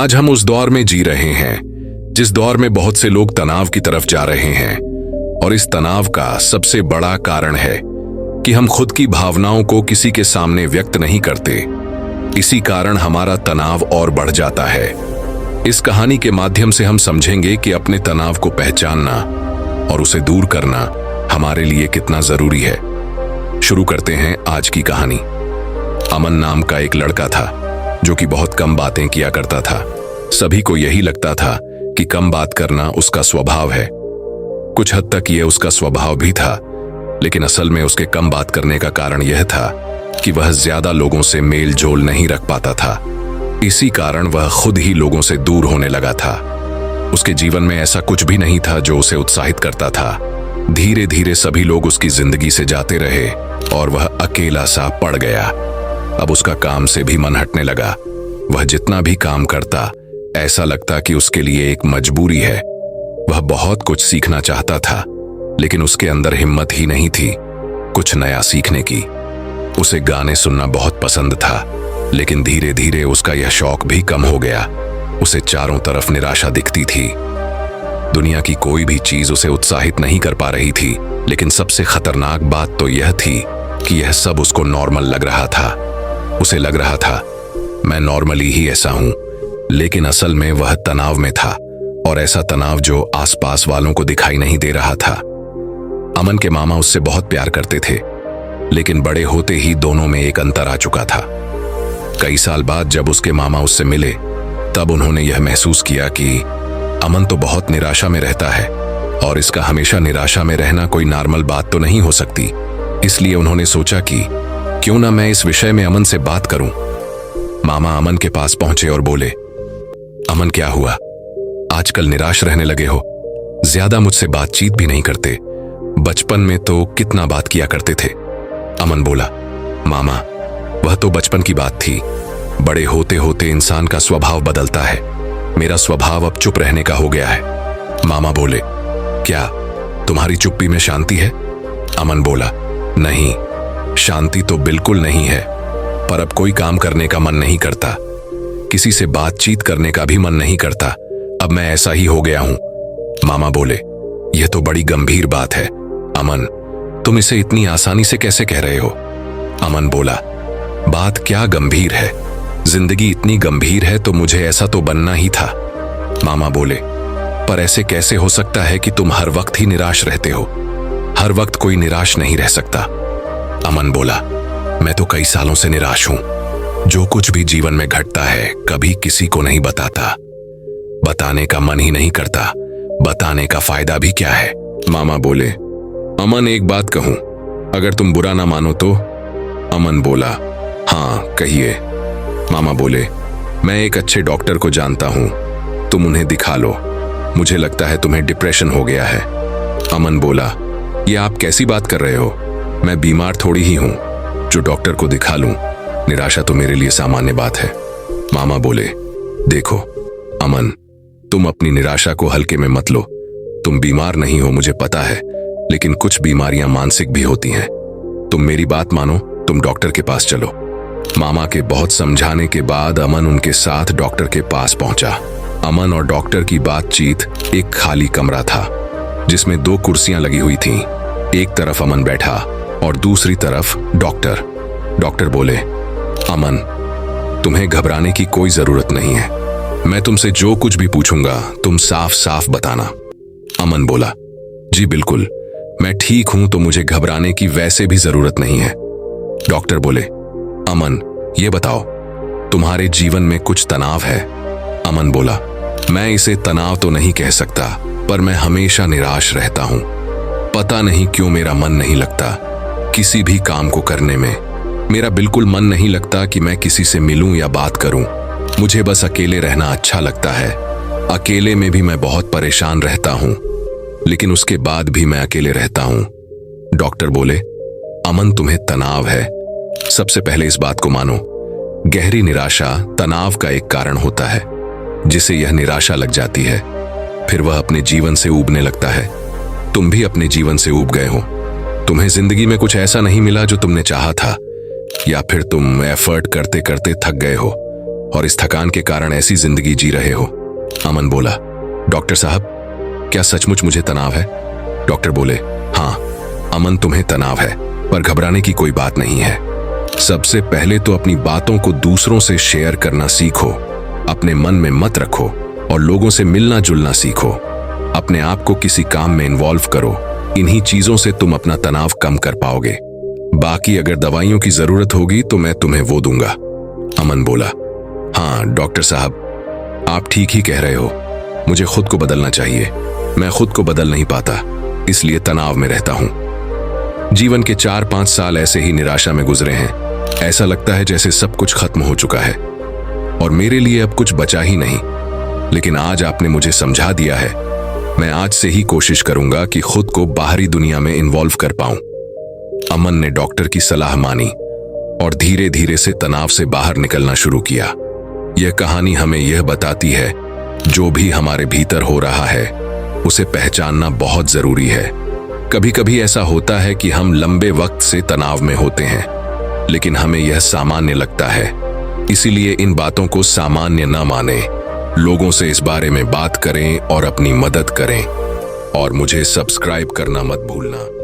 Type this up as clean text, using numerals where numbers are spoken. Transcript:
आज हम उस दौर में जी रहे हैं जिस दौर में बहुत से लोग तनाव की तरफ जा रहे हैं, और इस तनाव का सबसे बड़ा कारण है कि हम खुद की भावनाओं को किसी के सामने व्यक्त नहीं करते। इसी कारण हमारा तनाव और बढ़ जाता है। इस कहानी के माध्यम से हम समझेंगे कि अपने तनाव को पहचानना और उसे दूर करना हमारे लिए कितना जरूरी है। शुरू करते हैं आज की कहानी। अमन नाम का एक लड़का था जो कि बहुत कम बातें किया करता था। सभी को यही लगता था कि कम बात करना उसका स्वभाव है। कुछ हद तक यह उसका स्वभाव भी था, लेकिन असल में उसके कम बात करने का कारण यह था कि वह ज्यादा लोगों से मेल जोल नहीं रख पाता था। इसी कारण वह खुद ही लोगों से दूर होने लगा था। उसके जीवन में ऐसा कुछ भी नहीं था जो उसे उत्साहित करता था। धीरे धीरे सभी लोग उसकी जिंदगी से जाते रहे और वह अकेला सा पड़ गया। अब उसका काम से भी मन हटने लगा। वह जितना भी काम करता, ऐसा लगता कि उसके लिए एक मजबूरी है। वह बहुत कुछ सीखना चाहता था, लेकिन उसके अंदर हिम्मत ही नहीं थी कुछ नया सीखने की। उसे गाने सुनना बहुत पसंद था, लेकिन धीरे धीरे उसका यह शौक भी कम हो गया। उसे चारों तरफ निराशा दिखती थी। दुनिया की कोई भी चीज उसे उत्साहित नहीं कर पा रही थी, लेकिन सबसे खतरनाक बात तो यह थी कि यह सब उसको नॉर्मल लग रहा था। उसे लग रहा था मैं नॉर्मली ही ऐसा हूं, लेकिन असल में वह तनाव में था, और ऐसा तनाव जो आसपास वालों को दिखाई नहीं दे रहा था। अमन के मामा उससे बहुत प्यार करते थे, लेकिन बड़े होते ही दोनों में एक अंतर आ चुका था। कई साल बाद जब उसके मामा उससे मिले, तब उन्होंने यह महसूस किया कि अमन तो बहुत निराशा में रहता है, और इसका हमेशा निराशा में रहना कोई नॉर्मल बात तो नहीं हो सकती। इसलिए उन्होंने सोचा कि क्यों ना मैं इस विषय में अमन से बात करूं। मामा अमन के पास पहुंचे और बोले, अमन क्या हुआ? आजकल निराश रहने लगे हो। ज्यादा मुझसे बातचीत भी नहीं करते। बचपन में तो कितना बात किया करते थे। अमन बोला, मामा वह तो बचपन की बात थी। बड़े होते होते इंसान का स्वभाव बदलता है। मेरा स्वभाव अब चुप रहने का हो गया है। मामा बोले, क्या तुम्हारी चुप्पी में शांति है? अमन बोला, नहीं, शांति तो बिल्कुल नहीं है, पर अब कोई काम करने का मन नहीं करता। किसी से बातचीत करने का भी मन नहीं करता। अब मैं ऐसा ही हो गया हूं। मामा बोले, यह तो बड़ी गंभीर बात है अमन, तुम इसे इतनी आसानी से कैसे कह रहे हो? अमन बोला, बात क्या गंभीर है? जिंदगी इतनी गंभीर है तो मुझे ऐसा तो बनना ही था। मामा बोले, पर ऐसे कैसे हो सकता है कि तुम हर वक्त ही निराश रहते हो? हर वक्त कोई निराश नहीं रह सकता। अमन बोला, मैं तो कई सालों से निराश हूं। जो कुछ भी जीवन में घटता है कभी किसी को नहीं बताता। बताने का मन ही नहीं करता। बताने का फायदा भी क्या है? मामा बोले, अमन एक बात कहूं, अगर तुम बुरा ना मानो तो? अमन बोला, हाँ कहिए। मामा बोले, मैं एक अच्छे डॉक्टर को जानता हूं, तुम उन्हें दिखा लो। मुझे लगता है तुम्हें डिप्रेशन हो गया है। अमन बोला, ये आप कैसी बात कर रहे हो? मैं बीमार थोड़ी ही हूं जो डॉक्टर को दिखा लूं। निराशा तो मेरे लिए सामान्य बात है। मामा बोले, देखो अमन, तुम अपनी निराशा को हल्के में मत लो। तुम बीमार नहीं हो मुझे पता है, लेकिन कुछ बीमारियां मानसिक भी होती हैं। तुम मेरी बात मानो, तुम डॉक्टर के पास चलो। मामा के बहुत समझाने के बाद अमन उनके साथ डॉक्टर के पास पहुंचा। अमन और डॉक्टर की बातचीत एक खाली कमरा था जिसमें 2 कुर्सियां लगी हुई थीं। एक तरफ अमन बैठा और दूसरी तरफ डॉक्टर। डॉक्टर बोले, अमन तुम्हें घबराने की कोई जरूरत नहीं है। मैं तुमसे जो कुछ भी पूछूंगा तुम साफ साफ बताना। अमन बोला, जी बिल्कुल, मैं ठीक हूं तो मुझे घबराने की वैसे भी जरूरत नहीं है। डॉक्टर बोले, अमन ये बताओ तुम्हारे जीवन में कुछ तनाव है? अमन बोला, मैं इसे तनाव तो नहीं कह सकता, पर मैं हमेशा निराश रहता हूं। पता नहीं क्यों मेरा मन नहीं लगता किसी भी काम को करने में। मेरा बिल्कुल मन नहीं लगता कि मैं किसी से मिलूं या बात करूं। मुझे बस अकेले रहना अच्छा लगता है। अकेले में भी मैं बहुत परेशान रहता हूं, लेकिन उसके बाद भी मैं अकेले रहता हूं। डॉक्टर बोले, अमन तुम्हें तनाव है। सबसे पहले इस बात को मानो, गहरी निराशा तनाव का एक कारण होता है, जिसे यह निराशा लग जाती है, फिर वह अपने जीवन से ऊबने लगता है। तुम भी अपने जीवन से ऊब गए हो। तुम्हें जिंदगी में कुछ ऐसा नहीं मिला जो तुमने चाहा था, या फिर तुम एफर्ट करते करते थक गए हो। और इस थकान के कारण ऐसी जिंदगी जी रहे हो। अमन बोला, डॉक्टर साहब, क्या सचमुच मुझे तनाव है? डॉक्टर बोले, हाँ अमन, तुम्हें तनाव है, पर घबराने की कोई बात नहीं है। सबसे पहले तो अपनी बातों को दूसरों से शेयर करना सीखो, अपने मन में मत रखो और लोगों से मिलना जुलना सीखो। अपने आप को किसी काम में इन्वॉल्व करो, इन्हीं चीजों से तुम अपना तनाव कम कर पाओगे। बाकी अगर दवाइयों की जरूरत होगी तो मैं तुम्हें वो दूंगा। अमन बोला, हाँ डॉक्टर साहब, आप ठीक ही कह रहे हो, मुझे खुद को बदलना चाहिए। मैं खुद को बदल नहीं पाता, इसलिए तनाव में रहता हूं। जीवन के 4-5 साल ऐसे ही निराशा में गुजरे हैं। ऐसा लगता है जैसे सब कुछ खत्म हो चुका है और मेरे लिए अब कुछ बचा ही नहीं। लेकिन आज आपने मुझे समझा दिया है। मैं आज से ही कोशिश करूंगा कि खुद को बाहरी दुनिया में इन्वॉल्व कर पाऊं। अमन ने डॉक्टर की सलाह मानी और धीरे धीरे से तनाव से बाहर निकलना शुरू किया। यह कहानी हमें यह बताती है, जो भी हमारे भीतर हो रहा है उसे पहचानना बहुत जरूरी है। कभी कभी ऐसा होता है कि हम लंबे वक्त से तनाव में होते हैं, लेकिन हमें यह सामान्य लगता है। इसीलिए इन बातों को सामान्य न माने, लोगों से इस बारे में बात करें और अपनी मदद करें। और मुझे सब्सक्राइब करना मत भूलना।